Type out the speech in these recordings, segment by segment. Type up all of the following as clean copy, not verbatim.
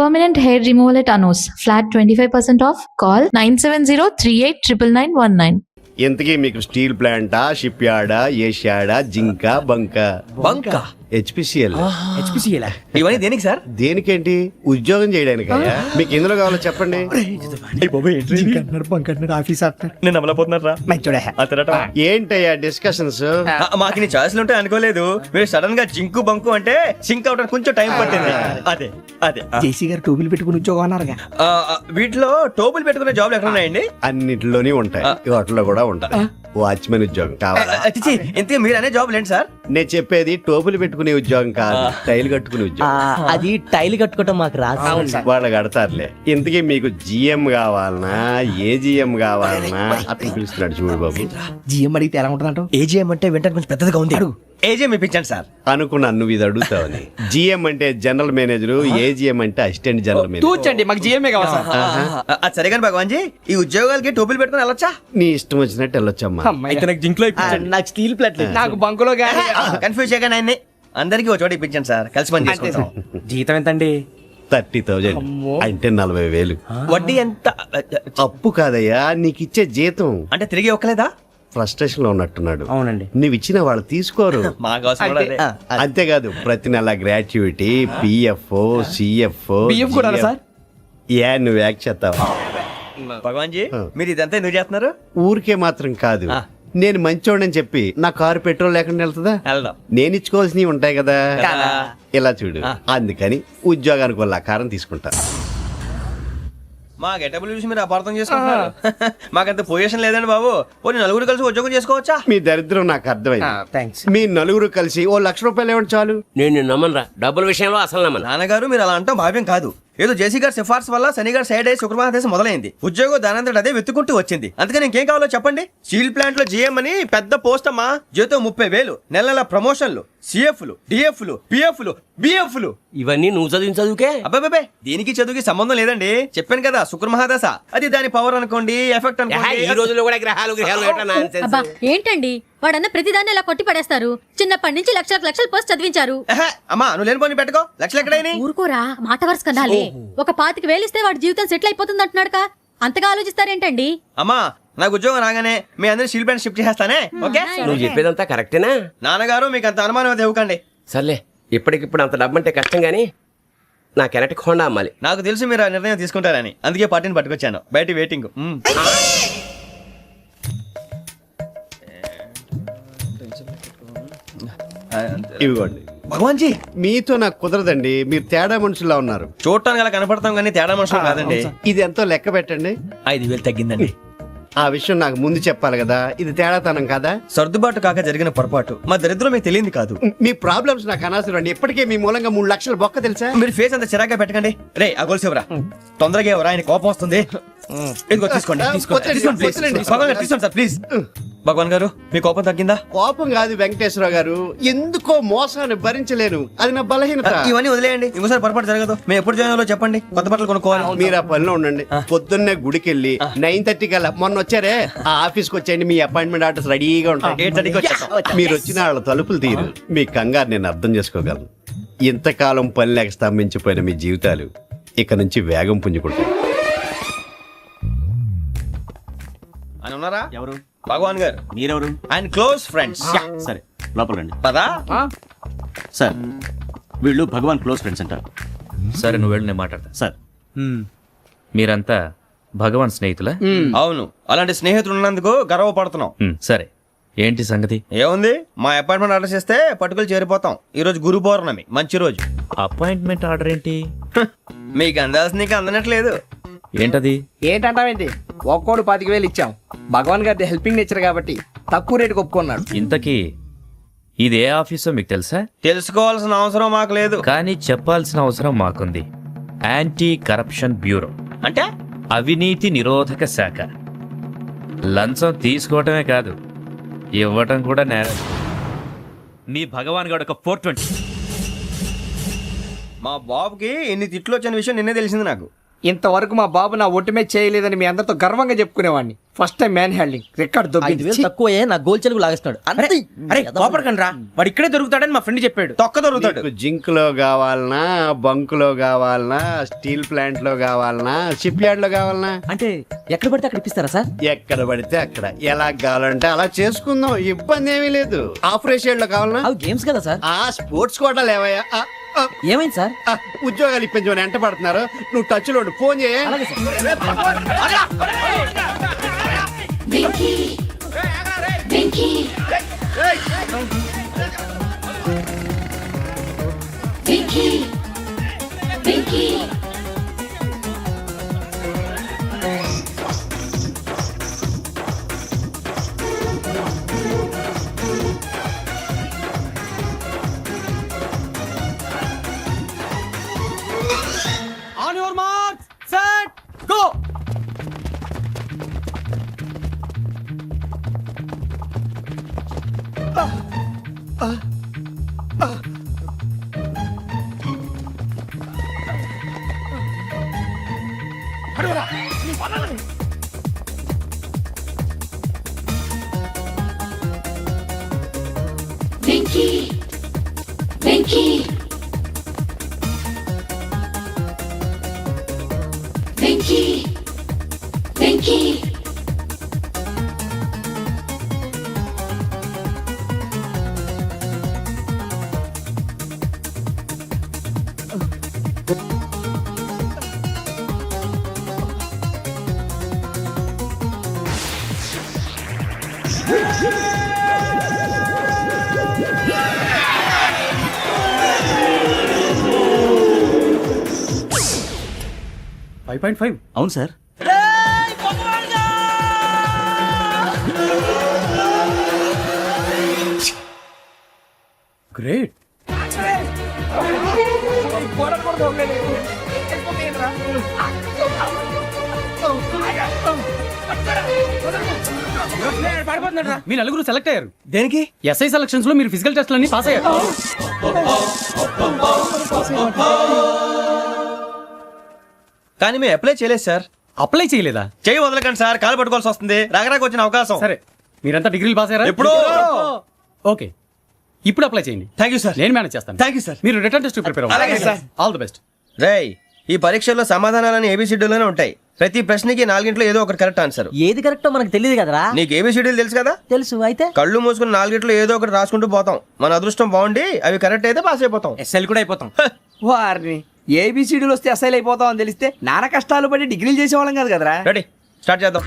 Permanent hair removal at Anos. Flat 25% off. Call 970-389919. ఇంతకీ మీకు steel ప్లాంటా, ship యార్డా, ఏషియాడా, జింక, బంకా? HPCL. ఇవన్నీ దేనికి సార్? దేనికేంటి? ఉద్యోగం చేయడానికి. మీకు ఎందులో కావాలో చెప్పండి. నేను అమలపోతున్నారా? ఏంటయ్యా డిస్కషన్స్? మాకు నీ ఛాయిస్లు ఉంటాయి అనుకోలేదు. మీరు సడన్ గా జింకు బంకు అంటే సింక్ అవడానికి కొంచెం టైం పట్టింది. అదే అదే జేసీ గారు టోపీలు పెట్టుకుని ఉద్యోగం అన్నారుగా. వీటిలో టోపులు పెట్టుకునే జాబ్లు ఎక్కడ ఉన్నాయండి? అన్నిటిలోనే ఉంటాయి, వాటిలో కూడా ఉంటాయి. వాచ్మెన్ ఉద్యోగం కావాలా? ఇంతకీ మీరు అనే జాబ్ ఏంటి సార్? నేను చెప్పేది టోపులు పెట్టుకునే ఉద్యోగం కాదు, టైల్ కట్టుకునే ఉద్యోగం. అది టైల్ కట్టుకోవటం మాకు రాదు. వాళ్ళు కడతారులే. ఇంతకీ మీకు జిఎం కావాలనా, ఏ జిఎం కావాలనా? అతను పిలుస్తున్నాడు చూడు బాబు. జిఎం అడిగితే ఎలా ఉంటుందంట? ఏజీఎం అంటే వెంటనే కొంచెం పెద్దదిగా ఉంది. ఏజీఎం ఇప్పించండి సార్. అనుకున్నాను నువ్వు ఇది అడుగుతావని. జిఎం అంటే జనరల్ మేనేజర్, ఏజిఎం అంటే అసిస్టెంట్ జనరల్ మేనేజర్. తూచండి, మాకు జిఎంఏ కావాలి సార్. అది సరే కానీ భగవాన్ జీ, ఈ ఉద్యోగాలకి టోపులు పెట్టుకుని వెళ్ళొచ్చా? నీ ఇష్టం వచ్చినట్టు వెళ్ళొచ్చమ్మా. నాకు స్టీల్ ప్లేట్, నాకు బంకులో కన్ఫ్యూజ్ చేయగానే ఆయన్ని అందరికీ ఒక చోట ఇప్పించండి సార్, కలిసి పని చేసుకుంటాం. జీతం ఎంతండి? 30,000 అంటే 40,000. వడ్డీ ఎంత? అప్పు కాదయ్యా, నీకు ఇచ్చే జీతం. అంటే తిరిగి ఒక్కలేదా? ఫ్రస్ట్రేషన్ లో ఉన్నట్టున్నాడు. అవునండి. నువ్వు ఇచ్చిన వాళ్ళు తీసుకోరు. మాకు అవసరం కూడా అదే. అంతేకాదు ప్రతి నెల గ్రాట్యుటీ, పిఎఫ్, సిఎఫ్. బియ్యం కూడా సార్? ఏ నువ్వు యాక్ట్ చేస్తావా? భగవాన్ జీ, మీరు ఇదంతా ఎందుకు చేస్తున్నారు? ఊరికే మాత్రం కాదు, నేను మంచోడని చెప్పి నా కారు పెట్రోల్ లేకుండా వెళ్తుందా? వెళ్దాం. నేను ఇచ్చుకోవాల్సినవి ఉంటాయి కదా. ఇలా చూడు, అందుకని ఉద్యోగానికి వాళ్ళ ఆకారం తీసుకుంటా. మా గెటబుల్ చూసి మీరు అపార్థం చేసుకుంటున్నారు. మాకంత పొజిషన్ లేదండి బాబు. పోనీ నలుగురు కలిసి ఉద్యోగం చేసుకోవచ్చా? మీ దరిద్రం నాకు అర్థమైంది. థ్యాంక్స్. మీ నలుగురు కలిసి ఓ ₹1,00,000 ఇవ్వండి చాలు. నేను నమ్మనరా, డబ్బుల విషయంలో అసలు నమ్మను. నాన్నగారు మీరు అలా అంటాం భావ్యం కాదు. ఏదో జేసీ గారి సిఫార్సు వల్ల శని గారు సైడ్ అయ్యి శుక్రవారం దేశం మొదలైంది. ఉద్యోగం దానంతటి అదే వెతుకుంటూ వచ్చింది. అందుకని ఇంకేం కావాలో చెప్పండి. స్టీల్ ప్లాంట్ లో జిఎం అని పెద్ద పోస్ట్ అమ్మా. జీతం 30,000, నెల నెల ప్రమోషన్లు, సిఎఫ్లు, డిఎఫ్లు, పిఎఫ్లు, బిఎఫ్లు. ఇవన్నీ నువ్వు చదివిన చదువుకే. అబ్బాబే, దీనికి చదువుకి సంబంధం లేదండి. చెప్పాను కదా, శుక్ర మహాదశ. అది దాని పవర్ అనుకోండి, ఎఫెక్ట్ అనుకోండి. ఈ రోజుల్లో కూడా గ్రహాలు ఏటా nonsense. అబ్బా ఏంటండి వాడన్న ప్రతిదాన్ని ఇలా కొట్టి పడేస్తారు. చిన్నప్పటి నుంచి లక్షల పోస్ట్ చదివించారు. అమ్మా నువ్వు లేని పోనీ పెట్టుకో. లక్షలు ఎక్కడైనా ఊరుకోరా, మాట వరుస కదాలే. ఒక 25,000 ఇస్తే వాడి జీవితం సెటిల్ అయిపోతుంది అంటున్నాడుగా. అంతగా ఆలోచిస్తారేంటండి? అమ్మా నాకు ఉద్యోగం రాగానే మీ అందరూ స్టీల్ ప్లాంట్ షిఫ్ట్ చేస్తానే. ఓకే, నువ్వు చెప్పేదంతా కరెక్టేనా? నాన్నగారు మీకు అంత అనుమానం అయితే ఇవ్వకండి. సర్లే, ఇప్పటికిప్పుడు అంత డబ్బు అంటే కష్టం గానీ నా కెనటిక్ హోండా అమ్మాలి. నాకు తెలుసు మీరు ఆ నిర్ణయం తీసుకుంటారని, అందుకే పార్టీని పట్టుకొచ్చాను. బయట వెయిటింగ్. ఇవ్వండి. భగవాన్ జీ, మీతో నాకు కుదరదండి, మీరు తేడా మనుషుల్లా ఉన్నారు. చూడటానికి అలా కనపడతాం కానీ తేడా మనుషులు కాదండి. ఇది ఎంతో లెక్క పెట్టండి. 5,000 తగ్గిందండి. ఆ విషయం నాకు ముందు చెప్పాలి కదా. ఇది తేడాతనం కదా. సర్దుబాటు కాక జరిగిన పొరపాటు. మా దరిద్రం మీకు తెలియంది కాదు. మీ ప్రాబ్లమ్స్ నాకు అనవసరం అండి. ఇప్పటికే మీ మూలంగా 3,00,000 బొక్క తెలుసా. మీరు ఫేస్ అంత చిరాగ్గా పెట్టకండి. రే ఆ గొలుసు ఎవరా? తొందరగా ఎవరా, ఆయన కోపం వస్తుంది. ఇదిగో తీసుకోండి. తీసుకోండి please. భగవాన్ గారు తీసుకోండి సార్ ప్లీజ్. భగవాన్ గారు మీ కోపం తగ్గిందా? కోపం కాదు వెంకటేశ్వరరావు గారు, ఎందుకో మోసాన్ని భరించలేను. అది నా బలహీనత. ఇవన్నీ వదిలేయండి, ఇంకోసారి పొరపాటు జరగదు. మేము ఎప్పుడు జాయిన్ అవ్వాలో చెప్పండి, కొత్త బట్టలు కొనుక్కోవాలి. మీరు ఆ పనిలో ఉండండి. పొద్దున్నే గుడికి వెళ్ళి 9:30 కల్లా, మొన్న వచ్చారే ఆ ఆఫీస్కి వచ్చేయండి. మీ అపాయింట్మెంట్ ఆర్డర్స్ రెడీగా ఉంటాయి. 8:30కి వచ్చేస్తాం. మీరు వచ్చిన వాళ్ళ తలుపులు తీరు. మీ కంగారు నేను అర్థం చేసుకోగలను. ఇంతకాలం పని లేక స్తంభించిపోయిన మీ జీవితాలు ఇక నుంచి వేగం పుంజుకుంటాయి. ఆయన ఉన్నారా? ఎవరు? భగవాన్ గారు. మీరెవరు? ఆయన క్లోజ్ ఫ్రెండ్స్. సరే లోపల రండి. పదా సార్, వీళ్ళు భగవాన్ క్లోజ్ ఫ్రెండ్స్ అంటారు. సరే నువ్వు వెళ్ళి నేను మాట్లాడతా. సార్, మీరంతా భగవాన్ స్నేహితులా? అవును, అలాంటి స్నేహితులు ఉన్నందుకు గర్వపడుతున్నాం. సరే ఏంటి సంగతి? ఏముంది, మా అపాయింట్మెంట్ ఆర్డర్ చేస్తే పట్టుకులు చేరిపోతాం. ఈ రోజు గురు పౌర్ణమి, మంచి రోజు. అపాయింట్మెంట్ ఆర్డర్ ఏంటి? మీకు అందాల్సిన నీకు అందనట్లేదు. ఏంటది? ఏంటంటావేంటి? ఒక్కోడు 25,000 ఇచ్చాం. భగవాన్ గారి హెల్పింగ్ నేచర్ కాబట్టి తక్కువ రేటుకి ఒప్పుకున్నాడు. ఇంతకీ ఇది ఏ ఆఫీసో మీకు తెలుసా? తెలుసుకోవాల్సిన అవసరం మాకు లేదు, కానీ చెప్పాల్సిన అవసరం మాకుంది. యాంటీ కరప్షన్ బ్యూరో అంటే అవినీతి నిరోధక శాఖ. లంచం తీసుకోవటమే కాదు, ఇవ్వటం కూడా నేరం. మీ భగవాన్ గారు ఒక 420. మా బాబుకి ఎన్ని తిట్లు వచ్చిన విషయం నిన్నే తెలిసింది నాకు. ఇంతవరకు మా బాబు నా ఒట్టుమే చేయలేదని మీ అందరితో గర్వంగా చెప్పుకునేవాడిని. First time man handing record దొబ్బింది. తక్కువే నా గోల్ చెలుగు లాగేస్తున్నాడు అంతే. అరే కోపడకండి రా, వాడు ఇక్కడే దొరుకుతాడని మా ఫ్రెండ్ చెప్పాడు. తొక్క దొరుకుతాడు. మీకు జింక్ లో కావాలనా, బంక్ లో కావాలనా, స్టీల్ ప్లాంట్ లో కావాలనా, షిప్ యార్డ్ లో కావాలనా? అంటే ఎక్కడ పడితే అక్కడ ఇప్పిస్తారా సార్? ఎక్కడ పడితే అక్కడ, ఎలా కావాలంటే అలా చేసుకుందాం, ఇబ్బంది ఏమీ లేదు. ఆపరేషన్ లో కావాలనా? అవి గేమ్స్ కదా సార్. ఆ స్పోర్ట్స్ కోటాలు ఏవయ్యా? ఏమైంది సార్? ఉద్యోగాలు ఇప్పించమని ఎంట పడుతున్నారు. నువ్వు టచ్ లో ఉండు, ఫోన్ చేయ. అలాగే sir. On your mark set go. అవును సార్. గ్రేట్. మీ నలుగురు సెలెక్ట్ అయ్యారు. దేనికి? ఎస్ఐ సెలక్షన్స్ లో మీరు ఫిజికల్ టెస్ట్ అన్ని పాస్ అయ్యారు. కానీ మేము అప్లై చేయలేదు సార్. అప్లై చేయలేదా? చేయి వదలకండి సార్, కాలు పట్టుకోవాల్సి వస్తుంది. రాగరాకు వచ్చిన అవకాశం. సరే, మీరంతా డిగ్రీలు పాస్ అయ్యారా? ఎప్పుడో. ఓకే, ఇప్పుడు అప్లై చేయండి. Thank you sir. నేను మేనేజ్ చేస్తాను. Thank you sir. మీరు రిటర్న్ టెస్ట్ ప్రిపేర్ అలాగే అవ్వండి. సార్. All the best. రేయ్, ఈ పరీక్షల్లో సమాధానాలని ఏబిసిడ్యూల్లోనే ఉంటాయి. ప్రతి ప్రశ్నకి 4 ఏదో ఒకటి కరెక్ట్ ఆన్సర్. ఏది కరెక్టో మనకు తెలియదు కదరా. నీకు ఏబిసిడ్యూల్ తెలుసు కదా? తెలుసు. అయితే కళ్ళు మూసుకుని 4 ఏదో ఒకటి రాసుకుంటూ పోతాం. మన అదృష్టం బాగుండి అవి కరెక్ట్ అయితే పాస్ అయిపోతాం. ఎస్ఎల్ కూడా అయిపోతాం. వారిని ఏబిసిడీలు వస్తే ఎస్ఐలు అయిపోతాం అని తెలిస్తే నాన్న కష్టాలు పడి డిగ్రీలు చేసేవాళ్ళం కాదు కదరా. రెడీ, స్టార్ట్ చేద్దాం.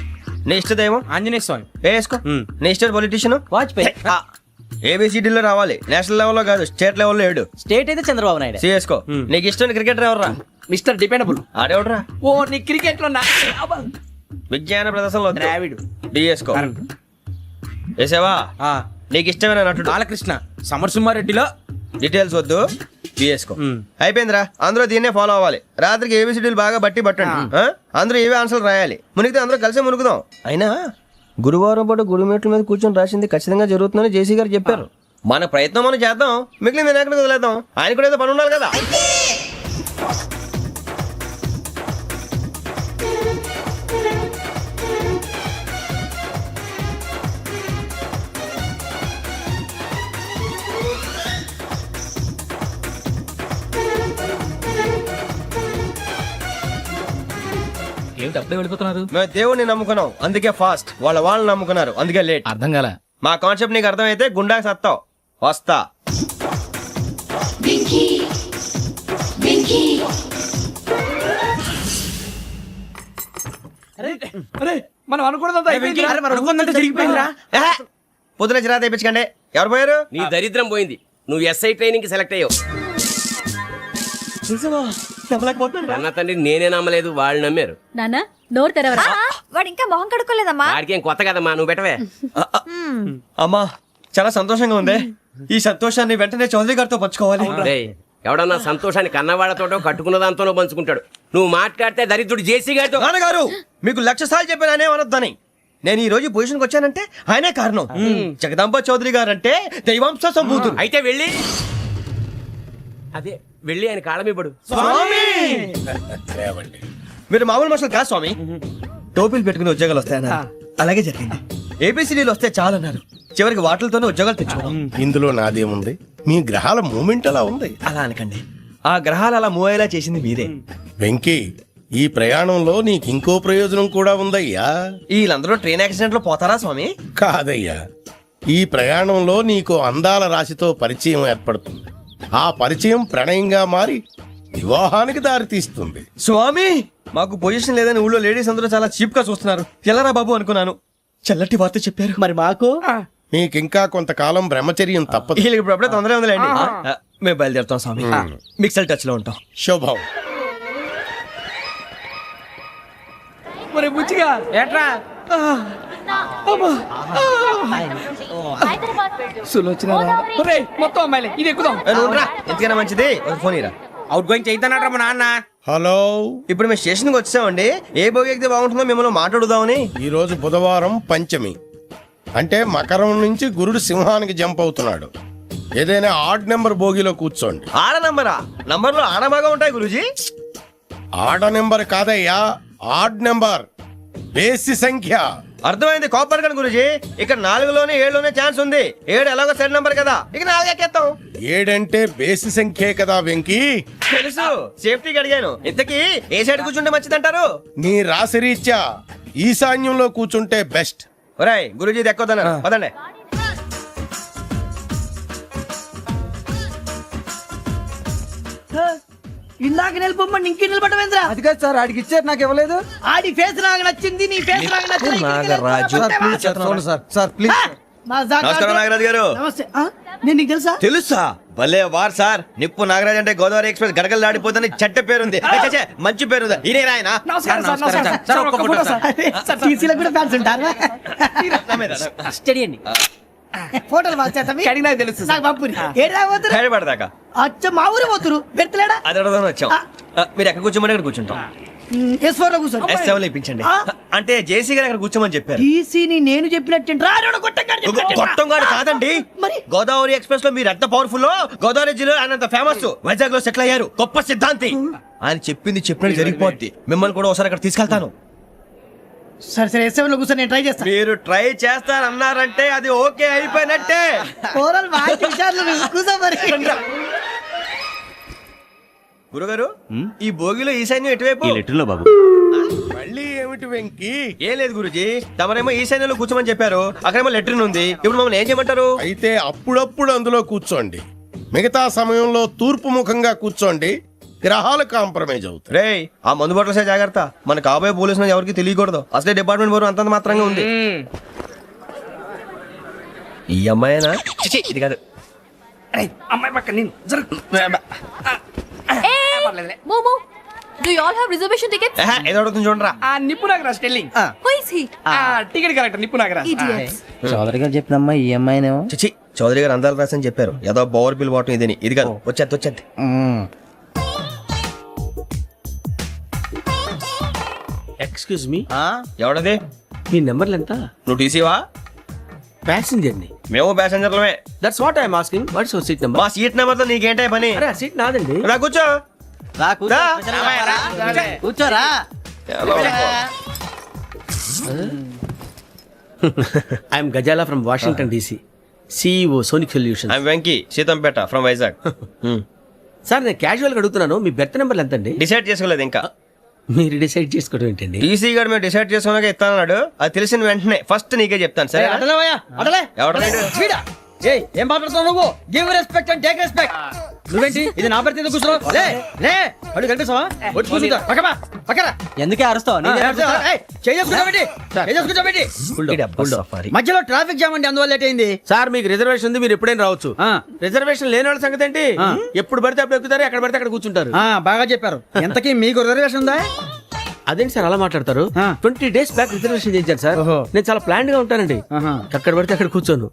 నీ ఇష్టదేమో ఆంజనేయ స్వామి. వేసుకో. నీ ఇష్ట పొలిటీషియన్ వాజ్పేయి. ఏబిసిడీలో రావాలి. నేషనల్ లెవెల్లో కాదు, స్టేట్ లెవెల్లో 7. స్టేట్ అయితే చంద్రబాబు నాయుడు. సిఎస్కో. నీకు ఇష్టం క్రికెటర్ ఎవర్రా? Mister dependable. ఆడేవడరా? ఓ నీ క్రికెట్ లో విజ్ఞాన ప్రదర్శనలో ద్రావిడు. డిఎస్కో. వేసావా? నీకు ఇష్టమైన నటుడు? బాలకృష్ణ. సమర్సుమారెడ్డిలో డీటెయిల్స్ వద్దు, బిఎస్కో. అయిపోయిందిరా, అందరూ దీన్నే ఫాలో అవ్వాలి. రాత్రికి ఏబిసిడీలు బాగా బట్టి పట్టండి. అందరూ ఏవే ఆన్సర్లు రాయాలి. మునిగితే అందరూ కలిసి మునుగుదాం. అయినా గురువారం పాటు గురుమేట్ల మీద కూర్చొని రాసింది ఖచ్చితంగా జరుగుతుందని జేసీ గారు చెప్పారు. మన ప్రయత్నం మనం చేద్దాం, మిగిలింది నేను ఎక్కడికి వదిలేద్దాం. ఆయన కూడా ఏదో పని ఉండాలి కదా. ఏమిటి అప్పుడే వెళ్ళిపోతున్నారు? మేము దేవుడిని నమ్ముకున్నాం, అందుకే ఫాస్ట్. వాళ్ళని నమ్ముకున్నారు, అందుకే లేట్. అర్థం కాల. మా కాన్సెప్ట్ నీకు అర్థమైతే గుండా సత్తావు. వస్తా. మనం అనుకున్నదంతా జరిగిపోయిందిరా. పొద్దున చిరా తెప్పించకండి. ఎవరు పోయారు? నీ దరిద్రం పోయింది. నువ్వు ఎస్ఐ ట్రైనింగ్ కి సెలెక్ట్ అయ్యావు. అన్న తండ్రి నేనే నమ్మలేదు, వాళ్ళు నమ్మారు. నాన్న నోరు తెరవరా. వాడు ఇంకా మొహం కడుక్కోలేదమ్మా. వాడికి ఏం కొత్త కదమ్మా, నువ్వు పెట్టవే. అమ్మా చాలా సంతోషంగా ఉంది. ఈ సంతోషాన్ని వెంటనే చౌదరి గారితో పంచుకోవాలి. రేయ్, ఎవడన్నా సంతోషాన్ని కన్నవాళ్లతోటో కట్టుకున్న దాంతోనో పంచుకుంటాడు. నువ్వు మాట్లాడితే దరిద్రుడు జేసీ గారితో. నాన్నగారు మీకు 1,00,000 సార్లు చెప్పాను అనొద్దని. నేను ఈ రోజు పొజిషన్కి వచ్చానంటే ఆయనే కారణం. జగదాంబ చౌదరి గారు అంటే దైవాంశ సంభూతుడు. అయితే వెళ్ళి అదే వెళ్ళి ఆయన కాళ్ళమివ్వడు. మీరు మామూలు మనుషులు కాదు స్వామి. టోపీలు పెట్టుకుని ఉద్యోగాలు వస్తాయన్నారు, అలాగే జరిగింది. ఏబిసిడీలు వస్తే చాలన్నారు, చివరికి వాటిలతోనే ఉద్యోగాలు తెచ్చుకున్నాం. ఇందులో నాదేముంది, మీ గ్రహాల మూమెంట్ అలా ఉంది. అలా అనకండి, ఆ గ్రహాలు అలా మూవ్ అయ్యేలా చేసింది మీరే. వెంకీ, ఈ ప్రయాణంలో నీకు ఇంకో ప్రయోజనం కూడా ఉందయ్యా. వీళ్ళందరూ ట్రైన్ యాక్సిడెంట్ లో పోతారా స్వామి? కాదయ్యా, ఈ ప్రయాణంలో నీకు అందాల రాశితో పరిచయం ఏర్పడుతుంది. ఆ పరిచయం ప్రణయంగా మారి వివాహానికి దారితీస్తుంది. స్వామి, మాకు పొజిషన్ లేదని ఊళ్ళో లేడీస్ అందరూ చాలా చీప్ గా చూస్తున్నారు. ఎలారా బాబు అనుకున్నాను, చల్లటి వార్త చెప్పారు. మరి మాకు నీకింకా కొంతకాలం బ్రహ్మచర్యం తప్పదు. వీళ్ళకి ఇప్పుడు అప్పుడే తొందరగా ఉందిలేండి. మేము బయలుదేరుతాం స్వామి, మిక్సల్ టచ్ లో ఉంటాం. శుభం. మరి బుచ్చిగా ఏట్రా సులోచన మొత్తం అమ్మాయిలే, ఇది ఎక్కుదాం. ఎందుకైనా మంచిది ఒక ఫోన్ ఇరా. అవుట్ గోయింగ్ చేద్దానట్రా మా నాన్న. హలో, ఇప్పుడు మేము స్టేషన్కి వచ్చామండి. ఏ బోగి ఎక్కితే బాగుంటుందో మిమ్మల్ని మాట్లాడుదామని. ఈ రోజు బుధవారం పంచమి, అంటే మకరం నుంచి గురుడు సింహానికి జంప్ అవుతున్నాడు. ఏదైనా ఆడ్ నెంబర్ బోగిలో కూర్చోండి. ఆడ నంబరా? నంబర్లో ఆడ బాగా ఉంటాయి గురూజీ. ఆడ నెంబర్ కాదయ్యా, ఆడ్ నెంబర్, బేసి సంఖ్య. అర్థమైంది, కాపర్ కానీ గురూజీ. ఇక్కడ 4లోనే 7లోనే ఛాన్స్ ఉంది. 7 ఎలాగో సెడ్ నంబర్ కదా, ఇక 4 ఎక్కేస్తాం. 7 అంటే బేసి సంఖ్యే కదా వెంకీ. తెలుసు, సేఫ్టీకి అడిగాను. ఇంతకీ ఏ సైడ్ కూర్చుంటే మంచిదంటారు? నీ రాశి రీత్యా ఈశాన్యంలో కూర్చుంటే బెస్ట్. ఒరేయ్ గురూజీ దెక్కొద్దన్నారు, పదండి. ఇందాక నిలబొమ్మని ఇంకే నిలబడమేంద్రా? అది కాదు సార్, ఆడికి ఇచ్చారు, నాకు ఇవ్వలేదు. ఆడి ఫేస్ నాకు నచ్చింది, నీ ఫేస్ నాకు నచ్చింది. నాగరాజు. Sir please. నమస్కారం నాగరాజు గారు. నమస్తే. నేను నీకు తెలుసా? తెలుసా? భలే వార్ సార్. నిప్పు నాగరాజ్ అంటే గోదావరి ఎక్స్ప్రెస్ గడగలు దాడిపోతుంది చెట్ట పేరుంది. ఛే, మంచి పేరుంది. ఇదే ఆయన. నమస్కారం సార్, నమస్కారం సార్. ఒక్క ఫోటో సార్. సార్ టీసీలో కూడా ఫ్యాన్స్ ఉంటారా? స్టడీ అండి. ఫోటోలు మార్చేస్తాం. కడిగినా తెలుసు నాకు పంపుని. ఏడా పోతురు? హైదరాబాద్ అచ్చ మా ఊరు పోతురు. పెడతలేడా? అది అడగదామని వచ్చాం. మీరు ఎక్కడ కూర్చోమని అక్కడ కూర్చుంటాం. S4 లో కూర్చోండి. S7 లో ఇప్పించండి. అంటే జేసీ గారు అక్కడ కూర్చోమని చెప్పారు. టీసీని నేను చెప్పినట్టు గొట్టంగాడు కాదండి, మరి గోదావరి ఎక్స్ప్రెస్ లో మీరు ఎంత పవర్ఫుల్, గోదావరి జిల్లా ఆయన ఫేమస్, వైజాగ్ లో సెటిల్ అయ్యారు, గొప్ప సిద్ధాంతి. ఆయన చెప్పింది చెప్పినట్టు జరిగిపోద్ది. మిమ్మల్ని కూడా ఒకసారి అక్కడ తీసుకెళ్తాను. సరే సరే, S7 లో కూర్చొని నేను ట్రై చేస్తాను. మీరు ట్రై చేస్తారన్నారంటే అది ఓకే అయిపోయినట్టే. ఓవరాల్ వాటి విషయాలు కూర్చో మరి. గురుగారు, ఈ భోగిలో ఈశాన్యం ఎటువైపు? లెటర్లో బాబు. మళ్ళీ ఏమిటి వెంకీ? ఏం లేదు గురుజీ, తమరేమో ఈశాన్యంలో కూర్చోమని చెప్పారు, అక్కడేమో లెట్రిన్ ఉంది. ఇప్పుడు మమ్మల్ని ఏం చేయమంటారు? అయితే అప్పుడప్పుడు అందులో కూర్చోండి, మిగతా సమయంలో తూర్పు ముఖంగా కూర్చోండి. గ్రహాలు కాంప్రమైజ్ అవుతాయి. రే, ఆ మందు బట్టలసే జాగ్రత్త. మన కాబోయే పోలీసులు ఎవరికి తెలియకూడదు. అసలే డిపార్ట్మెంట్ బోరు అంతంత మాత్రంగా ఉంది. ఈ అమ్మాయినా? చిచి, ఇది కాదు. అమ్మాయి పక్క నేను Momo, do you all have reservation tickets? ఏదో అడుగుతుంది చూడరా. ఆ నిప్పు Nagaraj telling. Who is he? Ticket correct, నిప్పు నాగరాజ్. Idiots. చౌదరి గారు చెప్పినమ్మా ఈ అమ్మాయినేమో. చిచి, చౌదరి గారు అందాలు రాసని చెప్పారు. ఏదో బోర్ బిల్ బాటం ఇదని. ఇది కాదు, వచ్చేది. Excuse me, ఎవడది? మీ నెంబర్లు ఎంత? నువ్వు టీసీవా? ప్యాసింజర్ ని. మేము ప్యాసెంజర్లమే. That's what I'm asking. What's your seat number? మా సీట్ నెంబర్ తో నీకేంటే పని? అరే ఆ సీట్ నాదండి. రా కూర్చో. రా కూర్చో. కూర్చోరా. I'm Ghazala from Washington DC, CEO Sonic Solution. I'm Venky, Seethampeta from Vizag. Sir నేను క్యాజువల్గా అడుగుతున్నాను, మీ బెర్త్ నెంబర్లు ఎంత అండి? డిసైడ్ చేసుకోలేదు ఇంకా. మీరు డిసైడ్ చేసుకోవడం ఏంటండి? టీసీ గారు మేము డిసైడ్ చేసుకున్నాక ఇస్తానన్నాడు. అది తెలిసిన వెంటనే ఫస్ట్ నీకే చెప్తాను. సరే ఏం మాట్లాడుతున్నావు నువ్వు? Give respect and take respect. నువ్వేంటి ఇది నా పరిస్థితి కూర్చున్నావు? లే లే, అడుగు కనిపిస్తావా? వచ్చి కూర్చుంటా. పక్కరా. ఎందుకే అరుస్తావు? మధ్యలో ట్రాఫిక్ జామ్ అండి, అందువల్ల లేట్ అయింది. సార్ మీకు రిజర్వేషన్ ఉంది, మీరు ఎప్పుడైనా రావచ్చు. రిజర్వేషన్ లేని వాళ్ళ సంగతి ఏంటి? ఎప్పుడు పడితే అప్పుడు ఎక్కుతారు, ఎక్కడ పడితే అక్కడ కూర్చుంటారు. బాగా చెప్పారు. ఎంతకీ మీకు రిజర్వేషన్ ఉందా? అదేంటి సార్ అలా మాట్లాడతారు? 20 days బ్యాక్ రిజర్వేషన్ చేశారు సార్. నేను చాలా ప్లాన్డ్ గా ఉంటానండి. అక్కడ పడితే అక్కడ కూర్చోను.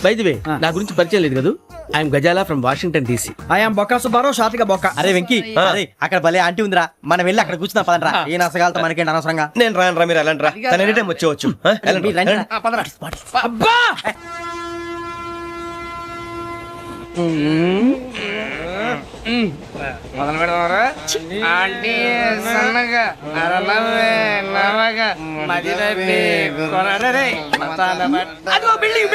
బై ది వే, నా గురించి పరిచయం లేదు కదా. I'm Ghazala from Washington DC. I'm Bokka Subbarao, షార్ట్గా బొక్క. అరే వెంకీ, అక్కడ భలే ఆంటీ ఉందిరా, మనం వెళ్ళి అక్కడ కూర్చున్నా పదనరా. ఏ నసగాలతో మనకేంటి అనవసరంగా. నేను రాను రా, మీరు వెళ్ళండి రా. తన ఎనీ టైం వచ్చేవచ్చు. అబ్బా మొదలు పెడదామరా ఆంటీ సన్నగా అరలవే నవగా మదిరపి కొరడరే అదిగో బిల్డింగ్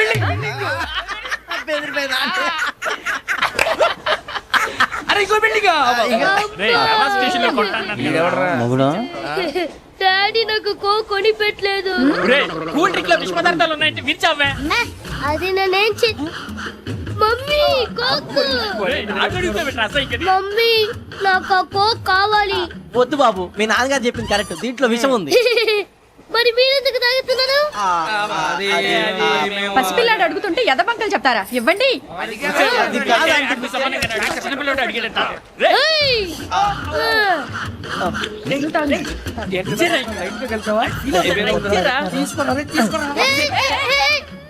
అరే ఇంకో బిల్డింగ్ డాడీ నాకు కొని పెట్టలేదు కూల్ డ్రింక్ లో విష పదార్థాలు ఉన్నాయంటే విరిచావే అది నేనేం మమ్మీ కోక్ మమ్మీ నాకు ఆ కోక్ కావాలి వద్దు బాబు మీ నాన్నగారు చెప్పింది కరెక్ట్, దీంట్లో విషయం ఉంది. మరి మీరెందుకు తాగుతున్నారు పసిపిల్లాడు అడుగుతుంటే ఎదబంకలు చెప్తారా? ఇవ్వండి. ఏయ్!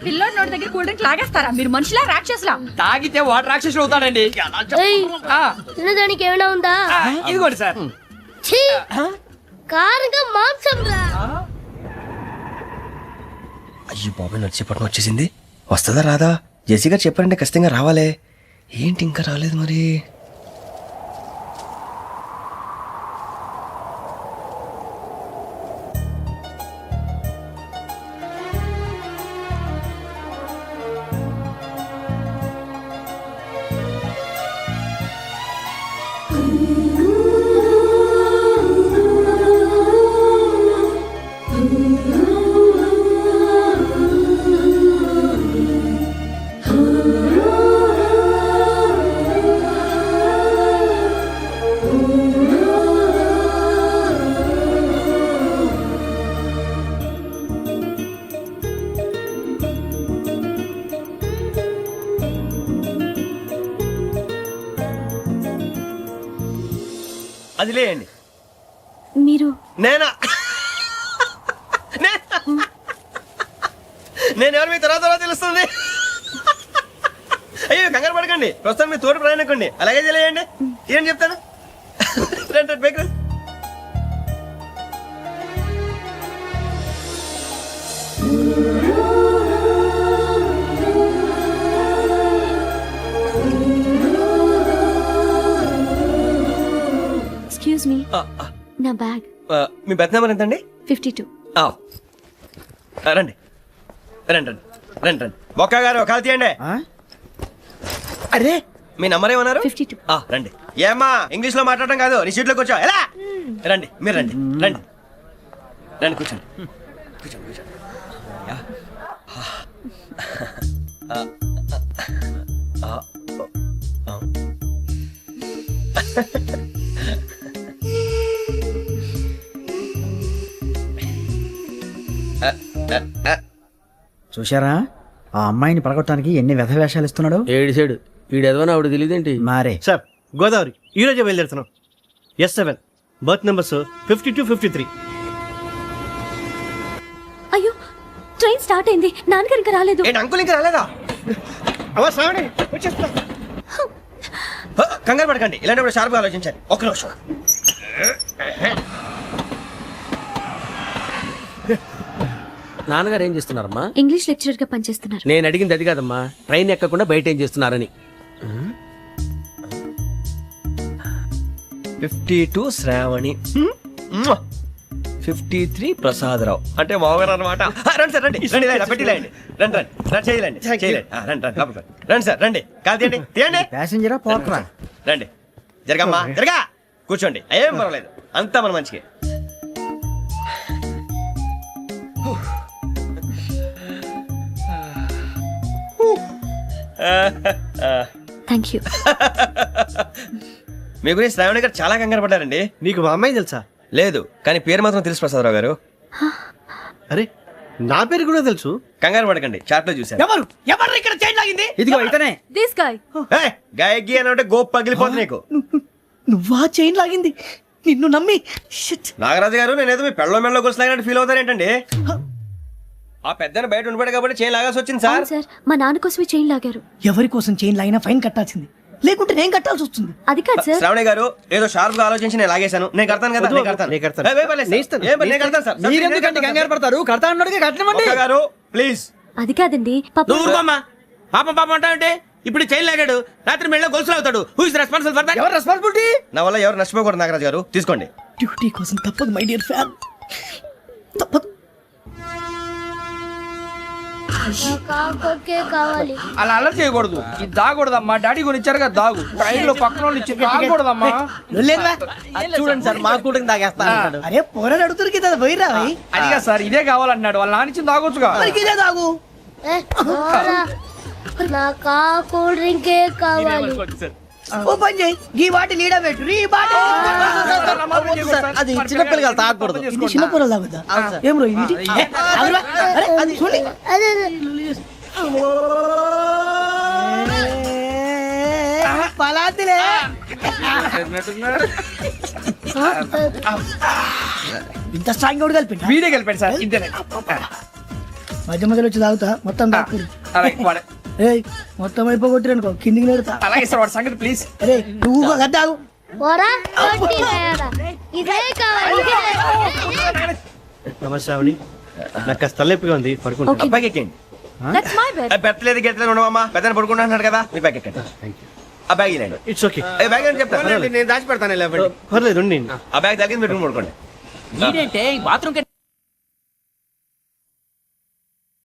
పిల్లోడి నోటి దగ్గర కూల్ డ్రింక్ లాగేస్తారా? మీరు మనుషులా రాక్షసులా? తాగితే వాటర్ రాక్షసుడు అవుతాడండి. తినదానికి ఏమైనా ఉందా? ఇదిగోండి సార్. ఛీ! కారంగా మాంసం రా. అయ్యి బాబాయ్ నడిచేపట్నం వచ్చేసింది. వస్తుందా రాదా? జేసీ గారు చెప్పారంటే ఖచ్చితంగా రావాలే. ఏంటి ఇంకా రాలేదు మరి? అది లేయండి. మీరు నేనా? నేను ఎవరు మీ తర్వాత తెలుస్తుంది. అయ్యో కంగారు పడకండి, ప్రస్తుతం మీ తోటి ప్రయాణకండి. అలాగే తెలియండి. ఏం చెప్తాను రండి రండి బైక్ రండి. ఎక్స్క్యూజ్ మీ, నా బ్యాగ్. మీ బెత్ నెంబర్ ఎంతండి? 52. రండి రండి రండి రండి రండి. బొక్క గారు కాల్ తీయండి. అరే మీ నంబర్ ఏమన్నారు? 52. రండి. ఏమ్మా ఇంగ్లీష్ లో మాట్లాడడం కాదు, నీ సీట్లో కూర్చో. ఎలా రండి, మీరు రండి రండి రండి కూర్చోండి కూర్చోండి కూర్చోండి. చూశారా ఆ అమ్మాయిని పడగొట్టడానికి ఎన్ని వ్యధ వేషాలు ఇస్తున్నాడు. ఏడిసాడు వీడు ఎదవని ఆవిడ తెలియదేంటి. మారే సార్ గోదావరి ఈ రోజే బయలుదేరుతున్నాం. S7 berth numbers 52, 53. అయ్యో ట్రైన్ స్టార్ట్ అయింది, నాన్నగారు ఇంకా రాలేదు. ఏంటి అంకుల్ ఇంకా రాలేదా? కంగారు పడకండి, ఇలాంటప్పుడు షార్ప్గా ఆలోచించాలి. ఒక్క నిమిషం. నాన్నగారు ఏం చేస్తున్నారమ్మా? ఇంగ్లీష్ లెక్చరర్ గా పనిచేస్తున్నారు. నేను అడిగింది అది కాదమ్మా, ట్రైన్ ఎక్కకుండా బయట ఏం చేస్తున్నారని. 52 శ్రావణి, 53 ప్రసాదరావు అంటే మామగారు అనమాట. రండి సార్ రండి రండి, ఇలా పెట్టి లేండి. రండి రండి రండి చేయలేండి చేయలేండి. రండి రండి లోపలికి రండి. రండి సార్ రండి, కాదు తీయండి తీయండి. ప్యాసింజరా పోట్రా. రండి జరగమ్మా జరగా, కూర్చోండి. ఏం పర్వాలేదు, అంతా మన మంచిగా. Thank you. మీ గురించి శ్రావణి గారు చాలా కంగారు పడ్డారండి. నీకు మా అమ్మాయి తెలుసా? లేదు, కానీ పేరు మాత్రం తెలుసు ప్రసాదరావు గారు. అరే నా పేరు కూడా తెలుసు. కంగారు పడకండి, చాట్ లో చూసాను. ఎవరు ఇక్కడ చైన్ లాగింది? ఇదిగో ఇతనే. This guy. గాయకి అని అంటే గోప్ పగిలిపోతుంది నీకు. నువ్వా చైన్ లాగింది? నిన్ను నమ్మి. నాగరాజు గారు నేనేదో మీ పెళ్ళ మెళ్ళ గురిసిలాగినట్టు ఫీల్ అవుతారేంటండి? ఆ పెద్దని బయట ఉండిపోయాడు కాబట్టి చైన్ లాగాల్సి వచ్చింది సార్. సార్ మా నాన్న కోసమే చైన్ లాగారు. ఎవరి కోసం చైన్ లాగినా ఫైన్ కట్టాల్సింది, లేకుంటే నేను కట్టాల్సి వస్తుంది. అది కాదు సార్. శ్రావణి గారు ఏదో షార్ప్ గా ఆలోచించి నేను లాగేశాను. నేను కడతాను కదా, నేను కడతాను. నేను కడతాను సార్. మీరెందుకంటే కంగారు పడతారు? కడతా అన్నాడుగా కట్టమండి. గారు ప్లీజ్. అది కాదండి నువ్వు ఊరుకోమ్మా. పాపం పాపం అంటావంటే ఇప్పుడు చైన్ లాగాడు, రాత్రి మెళ్ళ గొలుసులు అవుతాడు. Who is responsible for that? ఎవరు రెస్పాన్సిబిలిటీ? నా వల్ల ఎవరు నష్టపోకూడదు నాగరాజు గారు, తీసుకోండి. డ్యూటీ కోసం తప్పదు మై డియర్ ఫ్యాన్, తప్పదు. అలా అలర్ట్ చేయకూడదు. ఇది దాగకూడదమ్మా. డాడీ కొని ఇచ్చారు కదా దాగు. ట్రైన్ లో పక్కన వాళ్ళు ఇచ్చి దాగకూడదమ్మా. చూడండి సార్, మా కూడా తాగేస్తా. అరే పోరాడు అడుగుతారు కదా, పోయిరా అదిగా సార్, ఇదే కావాలన్నాడు. వాళ్ళ నాన్న ఇచ్చింది తాగొచ్చుగా. ఇదే తాగు. నాకు కూల్ డ్రింకే కావాలి. ఓ పని చేయి, ఈ బాటిల్ లీడ పెట్టు. ఈ బాటిల్ అది చిన్నపిల్లలు తాగకూడదు. ఇది చిన్న పొరలు తాగుతా. ఏం రో ఇది? అరే అది చూడండి. పలాతిలే. ఇంత స్ట్రాంగ్ కూడా కలిపి వీడే గెలిపాడు సార్. ఇంతేనే. మధ్య మధ్యలో వచ్చి తాగుతా, మొత్తం తాగుతుంది. అలాగే వాడు. ఏయ్ మొత్తం అయిపోగొట్టిరనుకో కిందికి నేడుతా. అలాగే సార్, వాడి సంగతి ప్లీజ్. అరే నువ్వు కదా తాగు. ఇదే కావాలి. నమస్తే ఆవిడ, నాకు కాస్త తలెప్పిగా ఉంది, పడుకుంటా. అబ్బాయికి ఎక్కండి. That's my bed. పెట్టలేదు గెట్టలేదు ఉండవమ్మా, పెద్దని పడుకుంటున్నాడు కదా, మీ బ్యాగ్ ఎక్కండి. ఆ బ్యాగ్ ఇలాండి. It's okay. బ్యాగ్ అని చెప్తాను, నేను దాచి పెడతాను. పర్లేదు ఉండి. ఆ బ్యాగ్ తగ్గింది పెట్టుకుని పడుకోండి. బాత్రూమ్